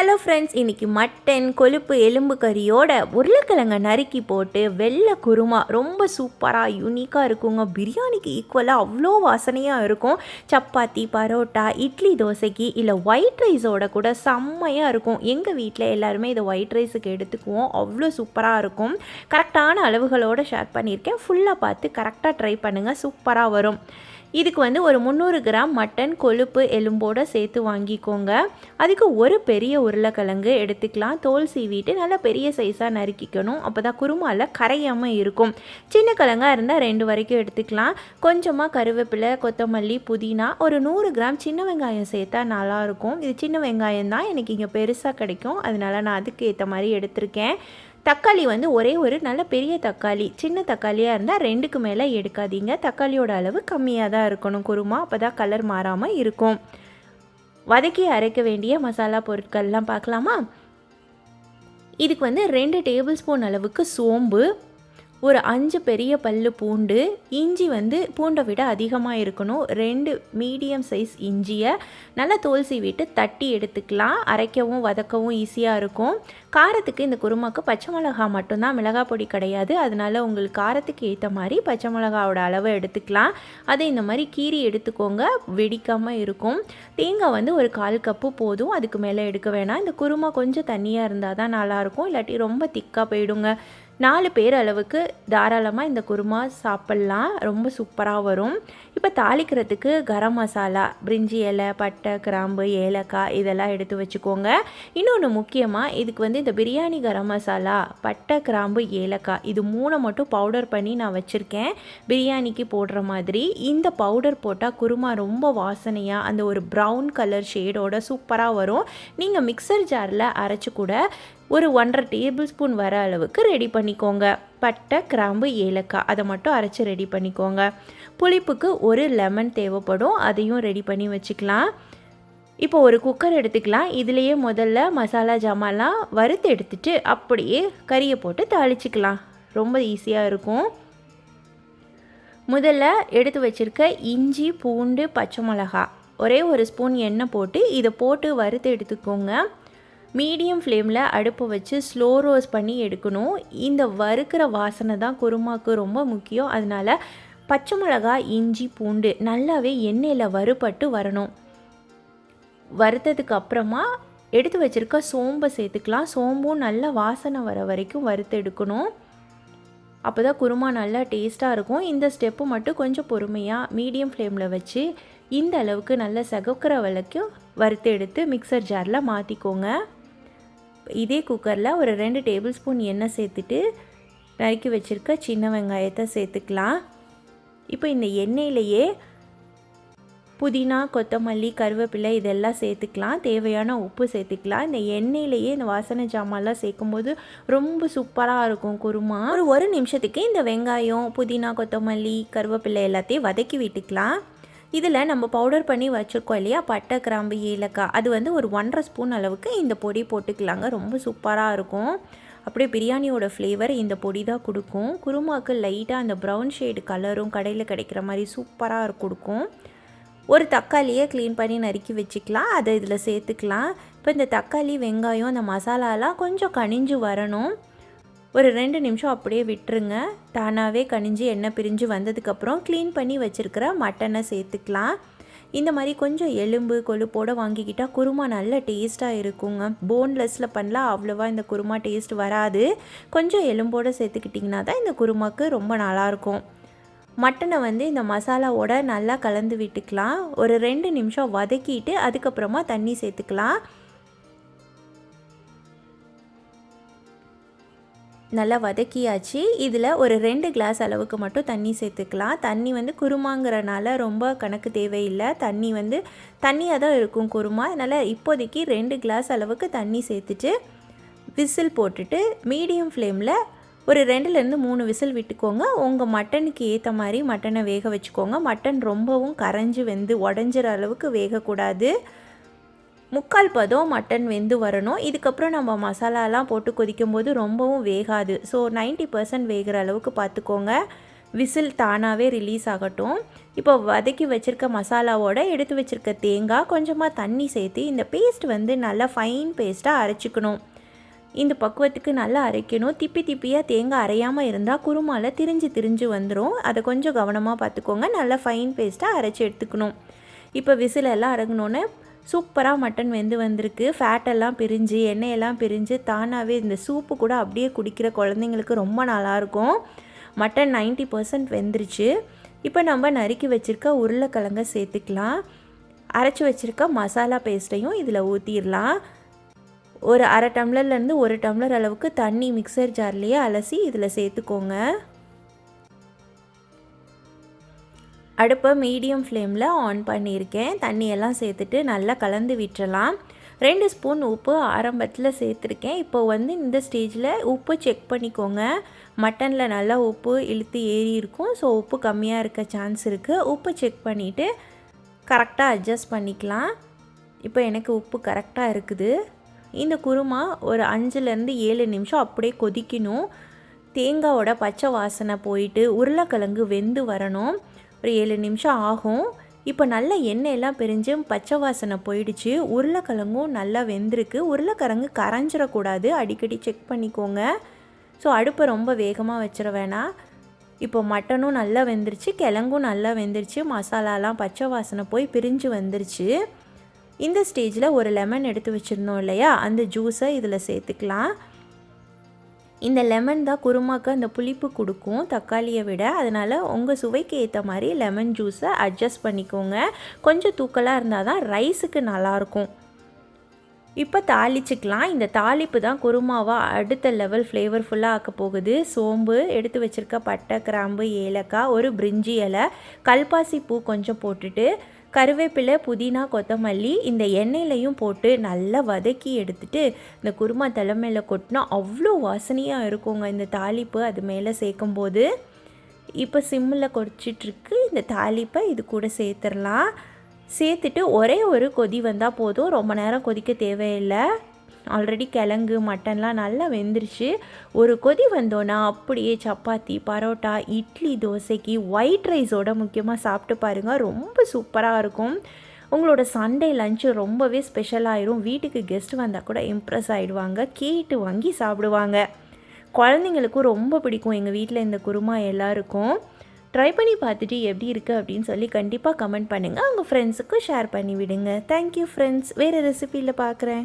Hello friends, இன்றைக்கி mutton கொழுப்பு எலும்பு கறியோட உருளைக்கிழங்கை நறுக்கி போட்டு வெள்ளை குருமா ரொம்ப சூப்பராக யூனிக்காக இருக்குங்க. பிரியாணிக்கு ஈக்குவலாக அவ்வளோ வாசனையாக இருக்கும். சப்பாத்தி, பரோட்டா, இட்லி, தோசைக்கு இல்லை ஒயிட் ரைஸோட கூட செம்மையாக இருக்கும். எங்கள் வீட்டில் எல்லாருமே இதை ஒயிட் ரைஸுக்கு எடுத்துக்குவோம். அவ்வளோ சூப்பராக இருக்கும். கரெக்டான அளவுகளோடு ஷேர் பண்ணியிருக்கேன். ஃபுல்லாக பார்த்து கரெக்டாக ட்ரை பண்ணுங்கள், சூப்பராக வரும். இதுக்கு ஒரு 300 கிராம் மட்டன் கொழுப்பு எலும்போடு சேர்த்து வாங்கிக்கோங்க. அதுக்கு ஒரு பெரிய உருளைக்கிழங்கு எடுத்துக்கலாம். தோல் சீவிட்டு நல்லா பெரிய சைஸாக நறுக்கிக்கணும். அப்போ தான் குருமாவில் கரையாமல் இருக்கும். சின்ன கிழங்காக இருந்தால் 2 வரைக்கும் எடுத்துக்கலாம். கொஞ்சமாக கருவேப்பிலை, கொத்தமல்லி, புதினா, ஒரு 100 கிராம் சின்ன வெங்காயம் சேர்த்தா நல்லாயிருக்கும். இது சின்ன வெங்காயம் தான் எனக்கு இங்கே பெருசாக கிடைக்கும், அதனால நான் அதுக்கு ஏற்ற மாதிரி எடுத்திருக்கேன். தக்காளி ஒரே ஒரு நல்ல பெரிய தக்காளி, சின்ன தக்காளியாக இருந்தால் 2க்கு மேலே எடுக்காதீங்க. தக்காளியோட அளவு கம்மியாக தான் இருக்கணும் குருமா, அப்போ தான் கலர் மாறாமல் இருக்கும். வதக்கி அரைக்க வேண்டிய மசாலா பொருட்கள்லாம் பார்க்கலாமா? இதுக்கு 2 டேபிள் ஸ்பூன் அளவுக்கு சோம்பு, ஒரு 5 பெரிய பல்லு பூண்டு, இஞ்சி பூண்டை விட அதிகமாக இருக்கணும். 2 மீடியம் சைஸ் இஞ்சியை நல்லா தோல் சீவிட்டு தட்டி எடுத்துக்கலாம். அரைக்கவும் வதக்கவும் ஈஸியாக இருக்கும். காரத்துக்கு இந்த குருமாக்கு பச்சை மிளகா மட்டும்தான், மிளகாய் பொடி கிடையாது. அதனால் உங்களுக்கு காரத்துக்கு ஏற்ற மாதிரி பச்சை மிளகாவோட அளவை எடுத்துக்கலாம். அதை இந்த மாதிரி கீரி எடுத்துக்கோங்க, வெடிக்காமல் இருக்கும். தேங்காய் ஒரு 1/4 கப்பு போதும், அதுக்கு மேலே எடுக்க வேணாம். இந்த குருமா கொஞ்சம் தண்ணியாக இருந்தால் தான் நல்லாயிருக்கும், இல்லாட்டி ரொம்ப திக்காக போயிடுங்க. 4 பேர் அளவுக்கு தாராளமாக இந்த குருமா சாப்பிட்லாம், ரொம்ப சூப்பராக வரும். இப்போ தாளிக்கிறதுக்கு கரம் மசாலா, பிரிஞ்சி இலை, பட்டை, கிராம்பு, ஏலக்காய் இதெல்லாம் எடுத்து வச்சுக்கோங்க. இன்னொன்று முக்கியமாக இதுக்கு இந்த பிரியாணி கரம் மசாலா, பட்டை, கிராம்பு, ஏலக்காய் இது 3 மட்டும் பவுடர் பண்ணி நான் வச்சுருக்கேன், பிரியாணிக்கு போடுற மாதிரி. இந்த பவுடர் போட்டால் குருமா ரொம்ப வாசனையாக அந்த ஒரு ப்ரௌன் கலர் ஷேடோட சூப்பராக வரும். நீங்கள் மிக்சர் ஜாரில் அரைச்சி கூட ஒரு 1.5 டேபிள் ஸ்பூன் வர அளவுக்கு ரெடி பண்ணிக்கோங்க. பட்டை, கிராம்பு, ஏலக்காய் அதை மட்டும் அரைச்சி ரெடி பண்ணிக்கோங்க. புளிப்புக்கு ஒரு லெமன் தேவைப்படும், அதையும் ரெடி பண்ணி வச்சுக்கலாம். இப்போ ஒரு குக்கர் எடுத்துக்கலாம். இதுலேயே முதல்ல மசாலா ஜாமான்லாம் வறுத்து எடுத்துட்டு அப்படியே கறியை போட்டு தாளிச்சிக்கலாம், ரொம்ப ஈஸியாக இருக்கும். முதல்ல எடுத்து வச்சுருக்க இஞ்சி, பூண்டு, பச்சை மிளகா, ஒரே ஒரு ஸ்பூன் எண்ணெய் போட்டு இதை போட்டு வறுத்து எடுத்துக்கோங்க. மீடியம் ஃப்ளேமில் அடுப்பு வச்சு ஸ்லோ ரோஸ்ட் பண்ணி எடுக்கணும். இந்த வறுக்கிற வாசனை தான் குருமாவுக்கு ரொம்ப முக்கியம். அதனால் பச்சை மிளகாய், இஞ்சி, பூண்டு நல்லாவே எண்ணெயில் வறுபட்டு வரணும். வறுத்ததுக்கு அப்புறமா எடுத்து வச்சுருக்க சோம்பை சேர்த்துக்கலாம். சோம்பும் நல்லா வாசனை வர வரைக்கும் வறுத்து எடுக்கணும், அப்போ தான் குருமா நல்லா டேஸ்ட்டாக இருக்கும். இந்த ஸ்டெப்பு மட்டும் கொஞ்சம் பொறுமையாக மீடியம் ஃப்ளேமில் வச்சு இந்த அளவுக்கு நல்லா செகக்கிற வரைக்கும் வறுத்து எடுத்து மிக்சர் ஜாரில் மாற்றிக்கோங்க. இதே குக்கரில் ஒரு 2 டேபிள் ஸ்பூன் எண்ணெய் சேர்த்துட்டு நறுக்கி வச்சுருக்க சின்ன வெங்காயத்தை சேர்த்துக்கலாம். இப்போ இந்த எண்ணெயிலேயே புதினா, கொத்தமல்லி, கருவேப்பிலை இதெல்லாம் சேர்த்துக்கலாம். தேவையான உப்பு சேர்த்துக்கலாம். இந்த எண்ணெயிலேயே இந்த வாசனை ஜாமான்லாம் சேர்க்கும்போது ரொம்ப சூப்பராக இருக்கும் குருமா. ஒரு நிமிஷத்துக்கு இந்த வெங்காயம், புதினா, கொத்தமல்லி, கருவேப்பிலை எல்லாத்தையும் வதக்கி விட்டுக்கலாம். இதில் நம்ம பவுடர் பண்ணி வச்சுருக்கோம் இல்லையா, பட்டை, கிராம்பு, ஏலக்காய், அது ஒரு 1.5 ஸ்பூன் அளவுக்கு இந்த பொடி போட்டுக்கலாங்க. ரொம்ப சூப்பராக இருக்கும். அப்படியே பிரியாணியோட ஃப்ளேவர் இந்த பொடி தான் கொடுக்கும். குருமாவுக்கு லைட்டாக அந்த ப்ரௌன் ஷேடு கலரும் கடையில் கிடைக்கிற மாதிரி சூப்பராக கொடுக்கும். ஒரு தக்காளியை க்ளீன் பண்ணி நறுக்கி வச்சுக்கலாம், அதை இதில் சேர்த்துக்கலாம். இப்போ இந்த தக்காளி, வெங்காயம், அந்த மசாலாலாம் கொஞ்சம் கனிஞ்சு வரணும். ஒரு 2 நிமிஷம் அப்படியே விட்டுருங்க. தானாகவே கனிஞ்சு எண்ணெய் பிரிஞ்சு வந்ததுக்கப்புறம் க்ளீன் பண்ணி வச்சுருக்கிற மட்டனை சேர்த்துக்கலாம். இந்த மாதிரி கொஞ்சம் எலும்பு கொழுப்போடு வாங்கிக்கிட்டால் குருமா நல்ல டேஸ்ட்டாக இருக்குங்க. போன்லெஸ்ஸில் பண்ணலாம், அவ்வளோவா இந்த குருமா டேஸ்ட் வராது. கொஞ்சம் எலும்போடு சேர்த்துக்கிட்டிங்கன்னா தான் இந்த குருமாவுக்கு ரொம்ப நல்லாயிருக்கும். மட்டனை இந்த மசாலாவோட நல்லா கலந்து விட்டுக்கலாம். ஒரு 2 நிமிஷம் வதக்கிட்டு அதுக்கப்புறமா தண்ணி சேர்த்துக்கலாம். நல்லா வதக்கியாச்சு. இதில் ஒரு 2 கிளாஸ் அளவுக்கு மட்டும் தண்ணி சேர்த்துக்கலாம். தண்ணி குருமாங்கிறனால ரொம்ப கணக்கு தேவையில்லை. தண்ணியாக தான் இருக்கும் குருமா. அதனால் இப்போதைக்கு 2 கிளாஸ் அளவுக்கு தண்ணி சேர்த்துட்டு விசில் போட்டுட்டு மீடியம் ஃப்ளேமில் ஒரு 2லேருந்து 3 விசில் விட்டுக்கோங்க. உங்கள் மட்டனுக்கு ஏற்ற மாதிரி மட்டனை வேக வச்சுக்கோங்க. மட்டன் ரொம்பவும் கரைஞ்சி உடஞ்சிற அளவுக்கு வேகக்கூடாது. 3/4 பதம் மட்டன் வெந்து வரணும். இதுக்கப்புறம் நம்ம மசாலாலாம் போட்டு கொதிக்கும் போது ரொம்பவும் வேகாது. ஸோ 90% வேகிற அளவுக்கு பார்த்துக்கோங்க. விசில் தானாகவே ரிலீஸ் ஆகட்டும். இப்போ வதக்கி வச்சுருக்க மசாலாவோட எடுத்து வச்சுருக்க தேங்காய், கொஞ்சமாக தண்ணி சேர்த்து இந்த பேஸ்ட் வந்து நல்லா ஃபைன் பேஸ்ட்டாக அரைச்சிக்கணும். இந்த பக்குவத்துக்கு நல்லா அரைக்கணும். திப்பியாக தேங்காய் அரையாமல் இருந்தால் குருமாவில் திரிஞ்சு வந்துடும். அதை கொஞ்சம் கவனமாக பார்த்துக்கோங்க. நல்லா ஃபைன் பேஸ்ட்டாக அரைச்சி எடுத்துக்கணும். இப்போ விசில் எல்லாம் அடங்கினோன்னே சூப்பராக மட்டன் வெந்து வந்திருக்கு. ஃபேட்டெல்லாம் பிரிஞ்சு எண்ணெயெல்லாம் பிரிஞ்சு தானாகவே இந்த சூப்பு கூட அப்படியே குடிக்கிற குழந்தைங்களுக்கு ரொம்ப நல்லாயிருக்கும். மட்டன் 90% வெந்துருச்சு. இப்போ நம்ம நறுக்கி வச்சுருக்க உருளைக்கிழங்க சேர்த்துக்கலாம். அரைச்சி வச்சுருக்க மசாலா பேஸ்ட்டையும் இதில் ஊற்றிடலாம். ஒரு அரை டம்ளர்லேருந்து 1 டம்ளர் அளவுக்கு தண்ணி மிக்சர் ஜார்லேயே அலசி இதில் சேர்த்துக்கோங்க. அடுப்பை மீடியம் ஃப்ளேமில் ஆன் பண்ணியிருக்கேன். தண்ணியெல்லாம் சேர்த்துட்டு நல்லா கலந்து விட்டுறலாம். 2 ஸ்பூன் உப்பு ஆரம்பத்தில் சேர்த்துருக்கேன். இப்போ வந்து இந்த ஸ்டேஜில் உப்பு செக் பண்ணிக்கோங்க. மட்டனில் நல்லா உப்பு இழுத்து ஏறி இருக்கும். ஸோ உப்பு கம்மியாக இருக்க சான்ஸ் இருக்குது. உப்பு செக் பண்ணிவிட்டு கரெக்டாக அட்ஜஸ்ட் பண்ணிக்கலாம். இப்போ எனக்கு உப்பு கரெக்டாக இருக்குது. இந்த குருமா ஒரு 5லேருந்து 7 நிமிஷம் அப்படியே கொதிக்கணும். தேங்காயோட பச்சை வாசனை போயிட்டு உருளைக்கிழங்கு வெந்து வரணும். ஒரு 7 நிமிஷம் ஆகும். இப்போ நல்லா எண்ணெயெல்லாம் பிரிஞ்சு பச்சை வாசனை போயிடுச்சு. உருளைக்கிழங்கும் நல்லா வெந்திருக்கு. உருளைக்கிழங்கு கரைஞ்சிடக்கூடாது, அடிக்கடி செக் பண்ணிக்கோங்க. ஸோ அடுப்பை ரொம்ப வேகமாக வச்சிட வேணாம். இப்போ மட்டனும் நல்லா வெந்துருச்சு, கிழங்கும் நல்லா வெந்துருச்சு, மசாலாலாம் பச்சை வாசனை போய் பிரிஞ்சு வந்துருச்சு. இந்த ஸ்டேஜில் ஒரு லெமன் எடுத்து வச்சுருந்தோம் இல்லையா, அந்த ஜூஸை இதில் சேர்த்துக்கலாம். இந்த லெமன் தான் குருமாக்கு அந்த புளிப்பு கொடுக்கும் தக்காளியை விட. அதனால் உங்கள் சுவைக்கு ஏற்ற மாதிரி லெமன் ஜூஸை அட்ஜஸ்ட் பண்ணிக்கோங்க. கொஞ்சம் தூக்கலாக இருந்தால் தான் ரைஸுக்கு நல்லாயிருக்கும். இப்போ தாளிச்சிக்கலாம். இந்த தாளிப்பு தான் குருமாவை அடுத்த லெவல் ஃப்ளேவர்ஃபுல்லாக ஆக்க போகுது. சோம்பு, எடுத்து வச்சுருக்க பட்டை, கிராம்பு, ஏலக்காய், ஒரு பிரிஞ்சி இலை, கல்பாசி பூ கொஞ்சம் போட்டுட்டு கருவேப்பிலை, புதினா, கொத்தமல்லி இந்த எண்ணெயிலையும் போட்டு நல்லா வதக்கி எடுத்துட்டு இந்த குருமா தலைமையில் கொட்டினா அவ்வளோ வாசனையாக இருக்குங்க இந்த தாளிப்பு அது மேலே சேர்க்கும்போது. இப்போ சிம்மில் கொதிச்சிட்ருக்கு. இந்த தாளிப்பை இது கூட சேர்த்துடலாம். சேர்த்துட்டு ஒரே ஒரு கொதி வந்தால் போதும், ரொம்ப நேரம் கொதிக்க தேவையில்லை. ஆல்ரெடி கிழங்கு மட்டன்லாம் நல்லா வெந்துருச்சு. ஒரு கொதி வந்தோன்னா அப்படியே சப்பாத்தி, பரோட்டா, இட்லி, தோசைக்கு ஒயிட் ரைஸோட முக்கியமாக சாப்பிட்டு பாருங்கள். ரொம்ப சூப்பராக இருக்கும். உங்களோட சண்டே லஞ்சு ரொம்பவே ஸ்பெஷலாகிடும். வீட்டுக்கு கெஸ்ட் வந்தால் கூட இம்ப்ரெஸ் ஆகிடுவாங்க, கேட்டு வாங்கி சாப்பிடுவாங்க. குழந்தைங்களுக்கும் ரொம்ப பிடிக்கும். எங்கள் வீட்டில் இந்த குருமா எல்லாருக்கும். ட்ரை பண்ணி பார்த்துட்டு எப்படி இருக்குது அப்படின்னு சொல்லி கண்டிப்பாக கமெண்ட் பண்ணுங்கள். உங்கள் ஃப்ரெண்ட்ஸுக்கும் ஷேர் பண்ணி விடுங்க. Thank you friends. வேறு ரெசிபியில் பார்க்குறேன்.